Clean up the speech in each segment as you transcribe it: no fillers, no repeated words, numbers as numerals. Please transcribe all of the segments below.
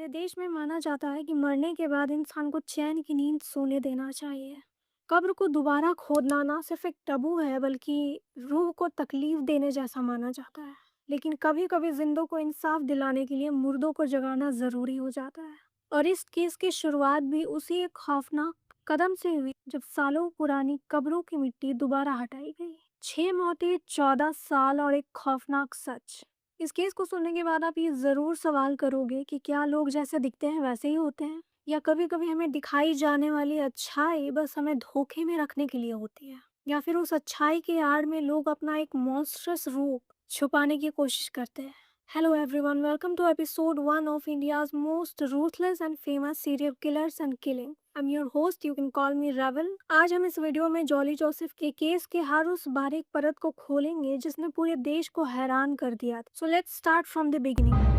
हमारे देश में माना जाता है कि मरने के बाद इंसान को चैन की नींद सोने देना चाहिए। कब्र को दोबारा खोदना ना सिर्फ एक टबू है बल्कि रूह को तकलीफ देने जैसा माना जाता है। लेकिन कभी कभी जिंदों को इंसाफ दिलाने के लिए मुर्दों को जगाना जरूरी हो जाता है। और इस केस की शुरुआत भी उसी एक खौफनाक कदम से हुई जब सालों पुरानी कब्रों की मिट्टी दोबारा हटाई गई। 6 मौतें, 14 साल और एक खौफनाक सच। इस केस को सुनने के बाद आप ये ज़रूर सवाल करोगे कि क्या लोग जैसे दिखते हैं वैसे ही होते हैं, या कभी-कभी हमें दिखाई जाने वाली अच्छाई बस हमें धोखे में रखने के लिए होती है, या फिर उस अच्छाई के आड़ में लोग अपना एक मॉन्स्टरस रूप छुपाने की कोशिश करते हैं। Hello everyone, welcome to episode 1 of India's most ruthless and famous serial killers and killing. I'm your host, you can call me Ravel. आज हम इस वीडियो में जॉली जोसेफ के केस के हर उस बारीक परत को खोलेंगे जिसने पूरे देश को हैरान कर दिया। So let's start from the beginning.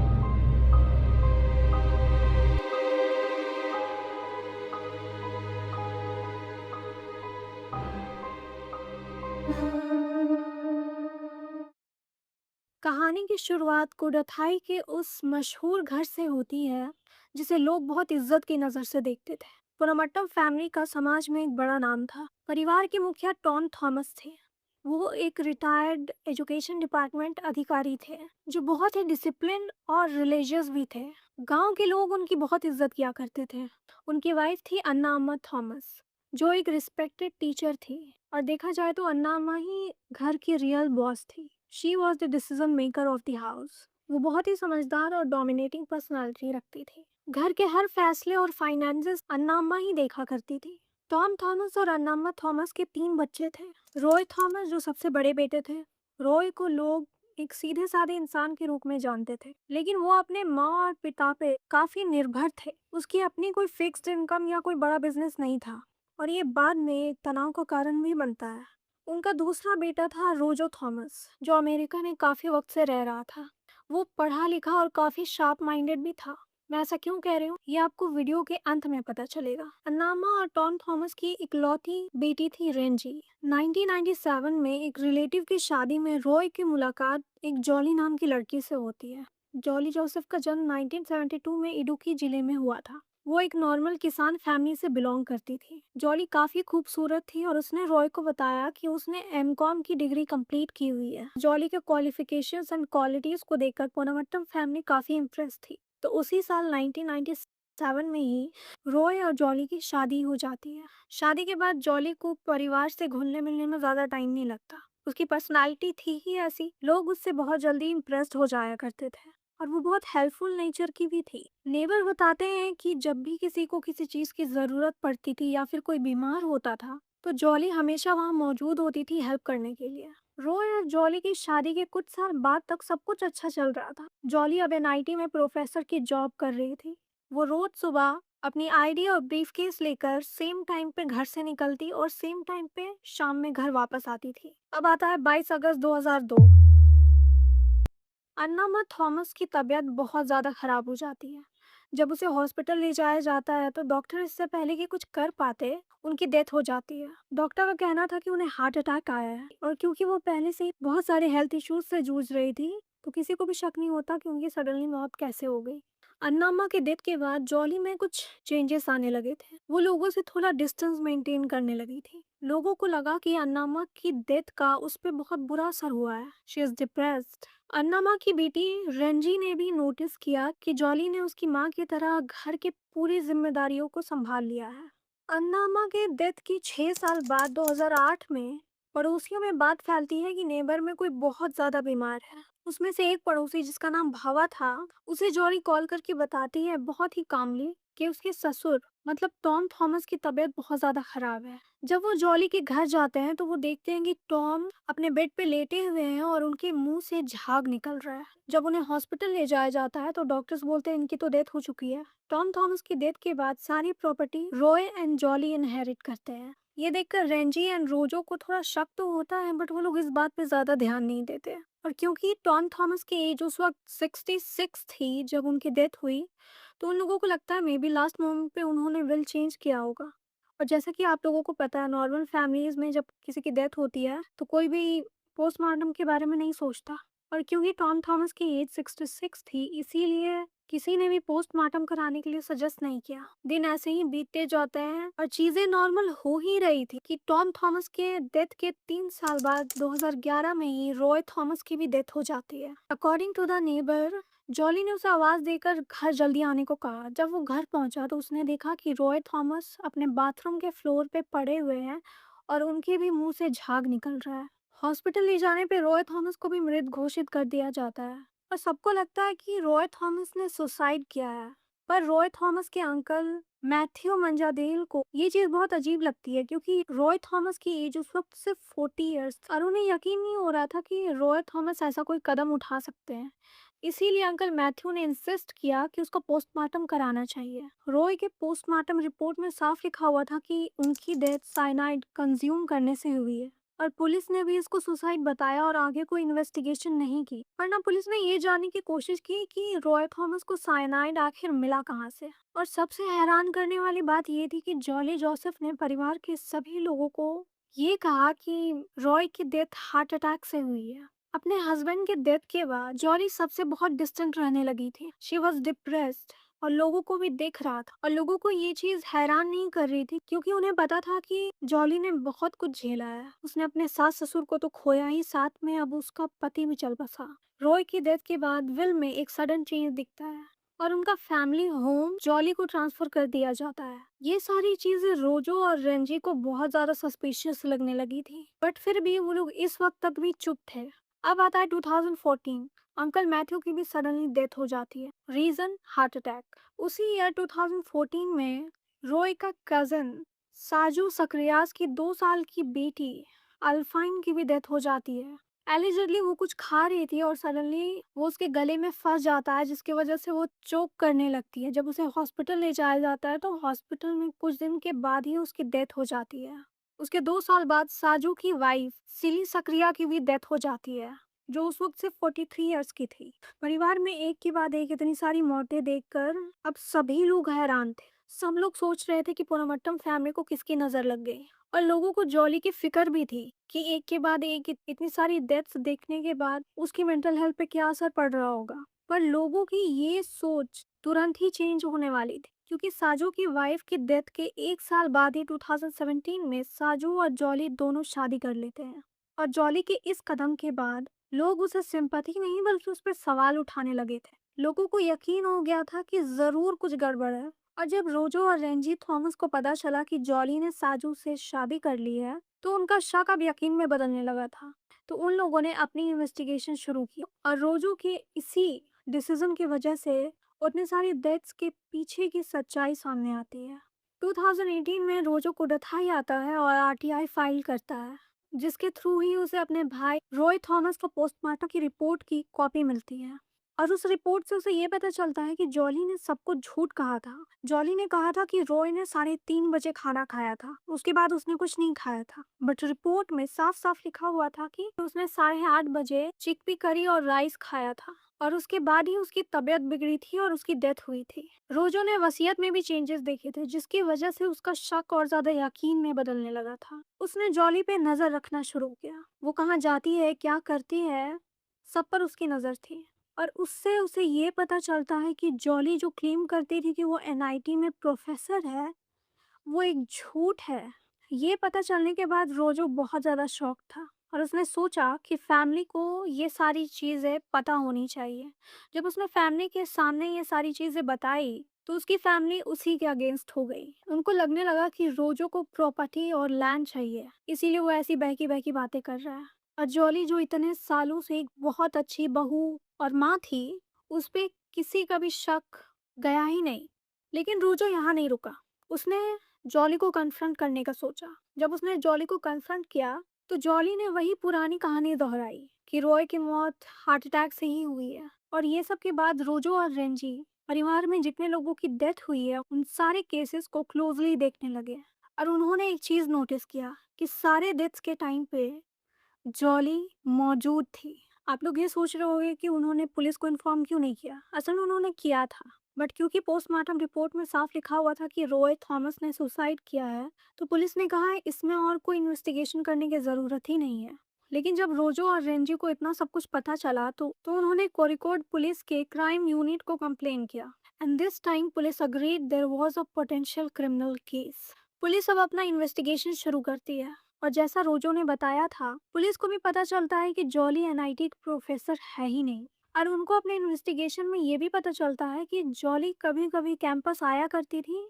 कहानी की शुरुआत कोडाथाई के उस मशहूर घर से होती है जिसे लोग बहुत इज्जत की नज़र से देखते थे। पुनमट्टम फैमिली का समाज में एक बड़ा नाम था। परिवार के मुखिया टॉम थॉमस थे। वो एक रिटायर्ड एजुकेशन डिपार्टमेंट अधिकारी थे जो बहुत ही डिसिप्लिन और रिलीजियस भी थे। गांव के लोग उनकी बहुत इज्जत किया करते थे। उनकी वाइफ थी अन्ना अम्मा थॉमस, जो एक रिस्पेक्टेड टीचर थी। और देखा जाए तो अन्ना अम्मा ही घर की रियल बॉस थी। She was the decision maker of the house. वो बहुत ही समझदार और डोमिनेटिंग पर्सनालिटी रखती थी। घर के हर फैसले और फाइनेंसेस अन्ना अम्मा ही देखा करती थी। टॉम थॉमस और अन्ना अम्मा थॉमस के 3 बच्चे थे। रॉय थॉमस जो सबसे बड़े बेटे थे। रॉय को लोग एक सीधे साधे इंसान के रूप में जानते थे, लेकिन वो अपने माँ और पिता पे काफी निर्भर थे। उसकी अपनी कोई फिक्स्ड इनकम या कोई बड़ा बिजनेस नहीं था, और ये बाद में तनाव का कारण भी बनता है। उनका दूसरा बेटा था रोजो थॉमस, जो अमेरिका में काफी वक्त से रह रहा था। वो पढ़ा लिखा और काफी शार्प माइंडेड भी था। मैं ऐसा क्यों कह रही हूँ ये आपको वीडियो के अंत में पता चलेगा। अन्नामा और टॉम थॉमस की इकलौती बेटी थी रेंजी। 1997 में एक रिलेटिव की शादी में रॉय की मुलाकात एक जॉली नाम की लड़की से होती है। जॉली जोसेफ का जन्म 1972 में इडुक्की जिले में हुआ था। वो एक नॉर्मल किसान फैमिली से बिलोंग करती थी। जॉली काफी खूबसूरत थी और उसने रॉय को बताया कि उसने एमकॉम की डिग्री कंप्लीट की हुई है। जॉली के क्वालिफिकेशंस एंड क्वालिटीज को देखकर पोनामट्टम फैमिली काफी इम्प्रेस थी। तो उसी साल 1997 में ही रॉय और जॉली की शादी हो जाती है। शादी के बाद जॉली को परिवार से घुलने मिलने में ज्यादा टाइम नहीं लगता। उसकी पर्सनालिटी थी ही ऐसी, लोग उससे बहुत जल्दी इम्प्रेस्ड हो जाया करते थे। और वो बहुत हेल्पफुल नेचर की भी थी। नेबर बताते हैं कि जब भी किसी को किसी चीज की जरूरत पड़ती थी या फिर कोई बीमार होता था तो जॉली हमेशा वहाँ मौजूद होती थी हेल्प करने के लिए। रॉय और जॉली की शादी के कुछ साल बाद तक सब कुछ अच्छा चल रहा था। जॉली अब एनआईटी में प्रोफेसर की जॉब कर रही थी। वो रोज सुबह अपनी आईडी और ब्रीफकेस लेकर सेम टाइम पे घर से निकलती और सेम टाइम पे शाम में घर वापस आती थी। अब आता है 22 अगस्त 2002। अन्ना थॉमस की तबीयत बहुत ज़्यादा खराब हो जाती है। जब उसे हॉस्पिटल ले जाया जाता है तो डॉक्टर इससे पहले कि कुछ कर पाते उनकी डेथ हो जाती है। डॉक्टर का कहना था कि उन्हें हार्ट अटैक आया है, और क्योंकि वो पहले से ही बहुत सारे हेल्थ इश्यूज से जूझ रही थी तो किसी को भी शक नहीं होता कि उनकी सडनली मौत कैसे हो गई। अन्नामा के डेथ के बाद जॉली में कुछ चेंजेस आने लगे थे। वो लोगों से थोड़ा डिस्टेंस मेंटेन करने लगी थी। लोगों को लगा कि अन्नामा की डेथ का उस पर बहुत बुरा असर हुआ है। She is depressed. अन्नामा की बेटी रेंजी ने भी नोटिस किया कि जॉली ने उसकी माँ की तरह घर की पूरी जिम्मेदारियों को संभाल लिया है। अन्नामा के डेथ की 6 साल बाद 2008 में पड़ोसियों में बात फैलती है कि नेबर में कोई बहुत ज्यादा बीमार है। उसमें से एक पड़ोसी जिसका नाम भावा था उसे जॉली कॉल करके बताती है बहुत ही कामली कि उसके ससुर मतलब टॉम थॉमस की तबीयत बहुत ज्यादा खराब है। जब वो जॉली के घर जाते हैं तो वो देखते हैं कि टॉम अपने बेड पे लेटे हुए हैं और उनके मुंह से झाग निकल रहा है। जब उन्हें हॉस्पिटल ले जाया जाता है तो डॉक्टर्स बोलते हैं इनकी तो डेथ हो चुकी है। टॉम थॉमस की डेथ के बाद सारी property Roy and jolly inherit करते हैं। ये देखकर रेंजी एंड रोजो को थोड़ा शक तो होता है, बट वो लोग इस बात पे ज्यादा ध्यान नहीं देते। और क्योंकि टॉम थॉमस की एज उस वक्त 66 थी जब उनकी डेथ हुई, तो उन लोगों को लगता है मे बी लास्ट मोमेंट पे उन्होंने विल चेंज किया होगा। और जैसा कि आप लोगों को पता है नॉर्मल फैमिलीज में जब किसी की डेथ होती है तो कोई भी पोस्टमार्टम के बारे में नहीं सोचता। और क्योंकि टॉम थॉमस की एज 66 थी इसीलिए किसी ने भी पोस्टमार्टम कराने के लिए सजेस्ट नहीं किया। दिन ऐसे ही बीतते जाते हैं और चीजें नॉर्मल हो ही रही थी कि टॉम थॉमस के डेथ के 3 साल बाद 2011 में ही रॉय थॉमस की भी डेथ हो जाती है। According to the neighbour, Jolly ने उसे आवाज देकर घर जल्दी आने को कहा। जब वो घर पहुंचा तो उसने देखा कि रॉय थॉमस अपने बाथरूम के फ्लोर पे पड़े हुए हैं और उनके भी मुंह से झाग निकल रहा है। हॉस्पिटल ले जाने पे रॉय थॉमस को भी मृत घोषित कर दिया जाता है और सबको लगता है कि रॉय थॉमस ने सुसाइड किया है। पर रॉय थॉमस के अंकल मैथ्यू मंजाडेल को ये चीज बहुत अजीब लगती है क्योंकि रॉय थॉमस की एज उस वक्त सिर्फ 40 इयर्स और उन्हें यकीन नहीं हो रहा था कि रॉय थॉमस ऐसा कोई कदम उठा सकते हैं। इसीलिए अंकल मैथ्यू ने इंसिस्ट किया कि उसको पोस्टमार्टम कराना चाहिए। रॉय के पोस्टमार्टम रिपोर्ट में साफ लिखा हुआ था कि उनकी डेथ साइनाइड कंज्यूम करने से हुई है और पुलिस ने भी इसको सुसाइड बताया और आगे कोई इन्वेस्टिगेशन नहीं की। वरना पुलिस ने ये जानने की कोशिश की कि रॉय थॉमस को साइनाइड आखिर मिला कहाँ से। और सबसे हैरान करने वाली बात ये थी कि जॉली जोसेफ ने परिवार के सभी लोगों को ये कहा कि रॉय की डेथ हार्ट अटैक से हुई है। अपने हस्बैंड के डेथ के बाद जॉली सबसे बहुत डिस्टेंट रहने लगी थी। शी वॉज डिप्रेस्ड और लोगों को भी दिख रहा था और लोगों को ये चीज हैरान नहीं कर रही थी क्योंकि उन्हें पता था कि जॉली ने बहुत कुछ झेला है। उसने अपने सास ससुर को तो खोया ही, साथ में अब उसका पति भी चल बसा। रॉय की डेथ के बाद विल में एक सडन चेंज दिखता है और उनका फैमिली होम जॉली को ट्रांसफर कर दिया जाता है। ये सारी चीजें रोजो और रेंजी को बहुत ज्यादा सस्पिशियस लगने लगी थी, बट फिर भी वो लोग इस वक्त तक भी चुप थे। अब आता है 2014। अंकल मैथ्यू की भी सडनली डेथ हो जाती है। Reason heart attack. उसी ईयर 2014 में रॉय का कजन साजू सक्रियास की 2 साल की बेटी अल्फाइन की भी डेथ हो जाती है। एलिजिडली वो कुछ खा रही थी और सडनली वो उसके गले में फंस जाता है जिसकी वजह से वो चोक करने लगती है। जब उसे हॉस्पिटल ले जाया जाता है तो हॉस्पिटल में कुछ दिन के बाद ही उसकी डेथ हो जाती है। उसके 2 साल बाद साजू की वाइफ सिली सक्रिया की भी डेथ हो जाती है जो उस वक्त सिर्फ 43 इयर्स की थी। परिवार में एक के बाद एक इतनी सारी मौतें देखकर अब सभी लोग हैरान थे। सब लोग सोच रहे थे कि पुरमट्टम फैमिली को किसकी नजर लग गई और लोगों को जॉली की फिक्र भी थी कि एक के बाद एक इतनी सारी डेथ्स देखने के बाद उसकी मेंटल हेल्थ पे क्या असर पड़ रहा होगा। पर लोगों की ये सोच तुरंत ही चेंज होने वाली थी क्योंकि साजू की वाइफ की डेथ के 1 साल बाद ही 2017 में साजू और जॉली दोनों शादी कर लेते हैं। और जॉली के इस कदम के बाद लोग उसे सिंपैथी नहीं बल्कि उस पर सवाल उठाने लगे थे। लोगों को यकीन हो गया था कि जरूर कुछ गड़बड़ है। और जब रोजो और रेंजी थॉमस को पता चला कि जॉली ने साजू से शादी कर ली है तो उनका शक अब यकीन में बदलने लगा था। तो उन लोगों ने अपनी इन्वेस्टिगेशन शुरू की और रोजो के इसी डिसीजन की वजह से उतने सारी डेथ्स के पीछे की सच्चाई सामने आती है। 2018 में रोजो को दथाई आता है और आरटीआई फाइल करता है जिसके थ्रू ही उसे अपने भाई रॉय थॉमस को पोस्टमार्टम की रिपोर्ट की कॉपी मिलती है। और उस रिपोर्ट से उसे ये पता चलता है कि जॉली ने सबको झूठ कहा था। जॉली ने कहा था कि रॉय ने 3:30 बजे खाना खाया था, उसके बाद उसने कुछ नहीं खाया था। बट रिपोर्ट में साफ साफ लिखा हुआ था कि उसने 8:30 बजे चिकपी करी और राइस खाया था और उसके बाद ही उसकी तबीयत बिगड़ी थी और उसकी डेथ हुई थी। रोजो ने वसीयत में भी चेंजेस देखे थे जिसकी वजह से उसका शक और ज्यादा यकीन में बदलने लगा था। उसने जॉली पे नजर रखना शुरू किया। वो कहाँ जाती है, क्या करती है, सब पर उसकी नजर थी। और उससे उसे ये पता चलता है कि जॉली जो क्लेम करती थी कि वो एनआईटी में प्रोफेसर है वो एक झूठ है। ये पता चलने के बाद रोजो बहुत ज़्यादा शॉक था और उसने सोचा कि फैमिली को ये सारी चीज़ें पता होनी चाहिए। जब उसने फैमिली के सामने ये सारी चीज़ें बताई तो उसकी फैमिली उसी के अगेंस्ट हो गई। उनको लगने लगा कि रोजो को प्रॉपर्टी और लैंड चाहिए, इसीलिए वो ऐसी बहकी बहकी बातें कर रहा है। और जॉली जो इतने सालों से एक बहुत अच्छी बहू और माँ थी, उस पे किसी का भी शक गया ही नहीं। लेकिन रोजो यहाँ नहीं रुका। उसने जॉली को कन्फ्रंट करने का सोचा। जब उसने जॉली को कन्फ्रंट किया तो जॉली ने वही पुरानी कहानी दोहराई कि रॉय की मौत हार्ट अटैक से ही हुई है। और ये सब के बाद रोजो और रेंजी परिवार में जितने लोगों की डेथ हुई है उन सारे केसेस को क्लोजली देखने लगे। और उन्होंने एक चीज नोटिस किया कि सारे डेथ्स के टाइम पे जॉली मौजूद थी। आप लोग ये सोच रहे होंगे कि उन्होंने पुलिस को इन्फॉर्म क्यों नहीं किया। असल में उन्होंने किया था, बट क्योंकि पोस्टमार्टम रिपोर्ट में साफ लिखा हुआ था कि रॉय थॉमस ने सुसाइड किया है तो पुलिस ने कहा इसमें और कोई इन्वेस्टिगेशन करने की ज़रूरत ही नहीं है। लेकिन जब रोजो और रेंजी को इतना सब कुछ पता चला तो उन्होंने कोरिकोड पुलिस के क्राइम यूनिट को कंप्लेन किया। And this time police agreed there was a potential criminal case. Police अब अपना इन्वेस्टिगेशन शुरू करती है। और जैसा रोजो ने बताया था, पुलिस को भी पता चलता है कि जॉली एनआईटी प्रोफेसर है ही नहीं। और उनको अपने इन्वेस्टिगेशन में ये भी पता चलता है कि जॉली कभी कभी कैंपस आया करती थी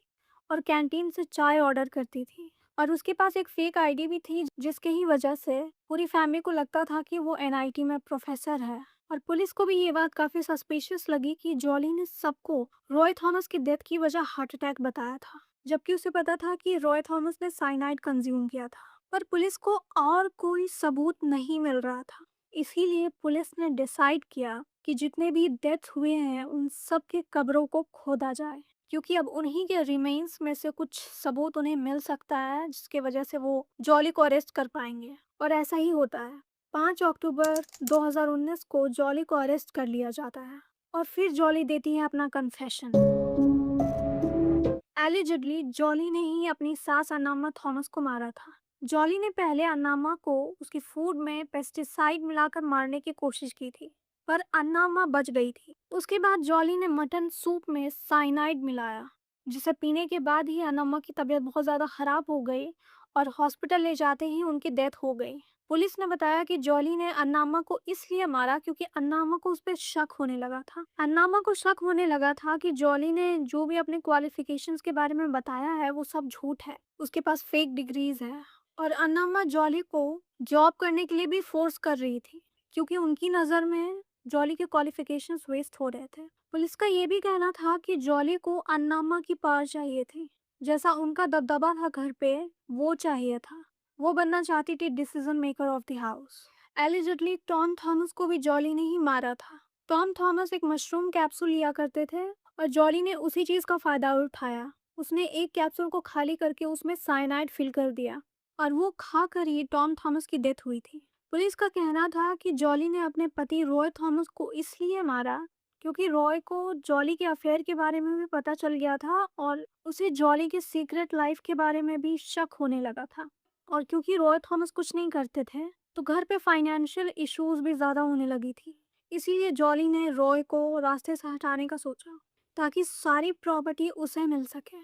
और कैंटीन से चाय ऑर्डर करती थी। और उसके पास एक फेक आईडी भी थी जिसके ही वजह से पूरी फैमिली को लगता था कि वो एनआईटी में प्रोफेसर है। और पुलिस को भी ये बात काफी सस्पिशियस लगी कि जॉली ने सबको रॉय थॉमस की डेथ की वजह हार्ट अटैक बताया था, जबकि उसे पता था कि रॉय थॉमस ने साइनाइड कंज्यूम किया था। पर पुलिस को और कोई सबूत नहीं मिल रहा था। इसीलिए पुलिस ने डिसाइड किया कि जितने भी डेथ हुए हैं उन सब के कब्रों को खोदा जाए, क्योंकि अब उन्हीं के रिमेन्स में से कुछ सबूत उन्हें मिल सकता है जिसके वजह से वो जॉली को अरेस्ट कर पाएंगे। और ऐसा ही होता है। 5 अक्टूबर 2019 को जॉली को अरेस्ट कर लिया जाता है। और फिर जॉली देती है अपना कन्फेशन। एलिजिडली जॉली ने ही अपनी सास अन्नामा थॉमस को मारा था। जॉली ने पहले अन्नामा को उसकी फूड में पेस्टिसाइड मिलाकर मारने की कोशिश की थी, पर अन्नामा बच गई थी। उसके बाद जॉली ने मटन सूप में साइनाइड मिलाया, जिसे पीने के बाद ही अन्नामा की तबीयत बहुत ज़्यादा खराब हो गई और हॉस्पिटल ले जाते ही उनकी डेथ हो गई। पुलिस ने बताया कि जॉली ने अन्नामा को इसलिए मारा क्योंकि अन्नामा को उस पर शक होने लगा था। अन्नामा को शक होने लगा था कि जॉली ने जो भी अपने क्वालिफिकेशंस के बारे में बताया है वो सब झूठ है, उसके पास फेक डिग्रीज है। और अन्नामा जॉली को जॉब करने के लिए भी फोर्स कर रही थी, क्योंकि उनकी नज़र में जॉली के क्वालिफिकेशंस वेस्ट हो रहे थे। पुलिस का ये भी कहना था कि जॉली को अन्नामा की पावर चाहिए थी, जैसा उनका दबदबा था घर पे, वो चाहिए था। वो बनना चाहती थी decision maker of the house. Allegedly Tom Thomas को भी जॉली ने ही मारा था। टॉम थॉमस एक मशरूम कैप्सूल लिया करते थे और जॉली ने उसी चीज का फायदा उठाया। उसने एक कैप्सूल को खाली करके उसमें साइनाइड फिल कर दिया और वो खाकर ही टॉम थॉमस की डेथ हुई थी। पुलिस का कहना था कि जॉली ने अपने पति रॉय थॉमस को इसलिए मारा क्योंकि रॉय को जॉली के अफेयर के बारे में भी पता चल गया था और उसे जॉली के सीक्रेट लाइफ के बारे में भी शक होने लगा था। और क्योंकि रॉय थॉमस कुछ नहीं करते थे तो घर पे फाइनेंशियल इश्यूज भी ज़्यादा होने लगी थी। इसीलिए जॉली ने रॉय को रास्ते से हटाने का सोचा ताकि सारी प्रॉपर्टी उसे मिल सके।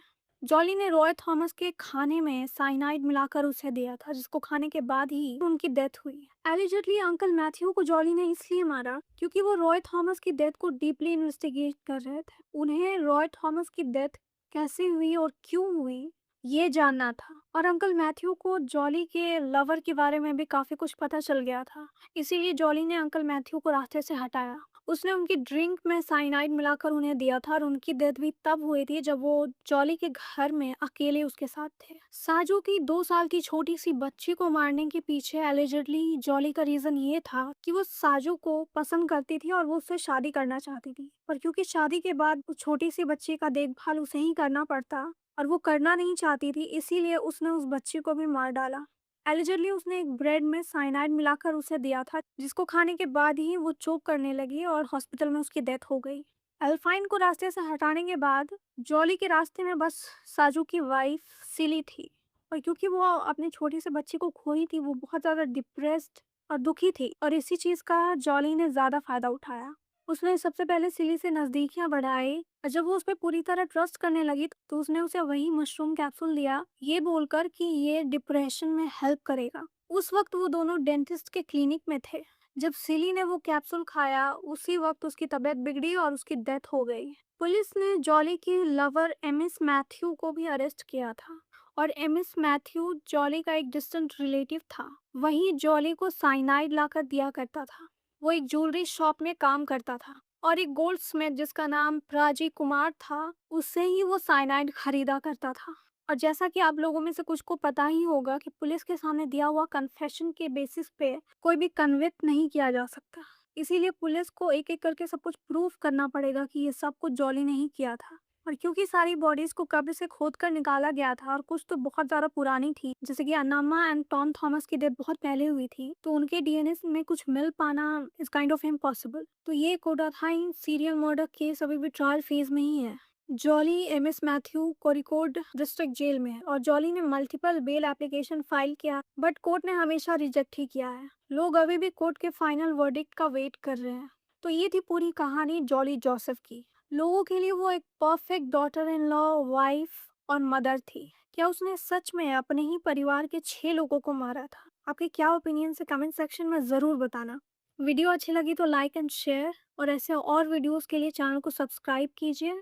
जॉली ने रॉय थॉमस के खाने में साइनाइड मिलाकर उसे दिया था, जिसको खाने के बाद ही उनकी डेथ हुई। एलिजिडली अंकल मैथ्यू को जॉली ने इसलिए मारा क्योंकि वो रॉय थॉमस की डेथ को डीपली इन्वेस्टिगेट कर रहे थे। उन्हें रॉय थॉमस की डेथ कैसे हुई और क्यों हुई ये जानना था। और अंकल मैथ्यू को जॉली के लवर के बारे में भी काफी कुछ पता चल गया था। इसीलिए जॉली ने अंकल मैथ्यू को रास्ते से हटाया। उसने उनकी ड्रिंक में साइनाइड मिलाकर उन्हें दिया था और उनकी डेथ भी तब हुई थी जब वो जॉली के घर में अकेले उसके साथ थे। साजू की 2 साल की छोटी सी बच्ची को मारने के पीछे एलिजिडली जॉली का रीजन ये था कि वो साजू को पसंद करती थी और वो उससे शादी करना चाहती थी। पर क्योंकि शादी के बाद उस छोटी सी बच्ची का देखभाल उसे ही करना पड़ता और वो करना नहीं चाहती थी, इसीलिए उसने उस बच्ची को भी मार डाला। एलिजिडली उसने एक ब्रेड में साइनाइड मिलाकर उसे दिया था, जिसको खाने के बाद ही वो चोक करने लगी और हॉस्पिटल में उसकी डेथ हो गई। एल्फाइन को रास्ते से हटाने के बाद जॉली के रास्ते में बस साजू की वाइफ सिली थी। और क्योंकि वो अपनी छोटी सी बच्ची को खोई थी, वो बहुत ज़्यादा डिप्रेस्ड और दुखी थी और इसी चीज़ का जॉली ने ज़्यादा फायदा उठाया। उसने सबसे पहले सिली से नज़दीकियां बढ़ाई और जब वो उस पर पूरी तरह ट्रस्ट करने लगी तो उसने उसे वही मशरूम कैप्सूल दिया, ये बोलकर कि ये डिप्रेशन में हेल्प करेगा। उस वक्त वो दोनों डेंटिस्ट के क्लिनिक में थे। जब सिली ने वो कैप्सूल खाया उसी वक्त उसकी तबीयत बिगड़ी और उसकी डेथ हो गई। पुलिस ने जॉली की लवर एमिस मैथ्यू को भी अरेस्ट किया था और एमिस मैथ्यू जॉली का एक डिस्टेंट रिलेटिव था। वही जॉली को साइनाइड लाकर दिया करता था। वो एक ज्वेलरी शॉप में काम करता था और एक गोल्ड स्मिथ जिसका नाम प्राजी कुमार था, उससे ही वो साइनाइड खरीदा करता था। और जैसा कि आप लोगों में से कुछ को पता ही होगा कि पुलिस के सामने दिया हुआ कन्फेशन के बेसिस पे कोई भी कन्विक्ट नहीं किया जा सकता। इसीलिए पुलिस को एक एक करके सब कुछ प्रूफ करना पड़ेगा कि ये सब कुछ जॉली ने ही किया था। और क्योंकि सारी बॉडीज को कब्र से खोद कर निकाला गया था और कुछ तो बहुत ज्यादा पुरानी थी, जैसे कि अन्नामा एंड टॉम थॉमस की डेथ बहुत पहले हुई थी, तो उनके डीएनए में कुछ मिल पाना इज काइंड ऑफ इम्पॉसिबल। तो ये कोडाथाइन सीरियल मर्डर केस अभी भी ट्रायल फेज में ही है। जॉली एमएस मैथ्यू कोरिकोड डिस्ट्रिक्ट जेल में है और जॉली ने मल्टीपल बेल एप्लीकेशन फाइल किया बट कोर्ट ने हमेशा रिजेक्ट ही किया है। लोग अभी भी कोर्ट के फाइनल वर्डिक्ट का वेट कर रहे हैं। तो ये थी पूरी कहानी जॉली जोसेफ की। लोगों के लिए वो एक perfect daughter in law, wife और मदर थी। क्या उसने सच में अपने ही परिवार के 6 लोगों को मारा था? आपके क्या ओपिनियन है कमेंट सेक्शन में ज़रूर बताना। वीडियो अच्छी लगी तो लाइक एंड शेयर और ऐसे और वीडियोस के लिए चैनल को सब्सक्राइब कीजिए।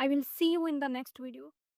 I will see you in the next video.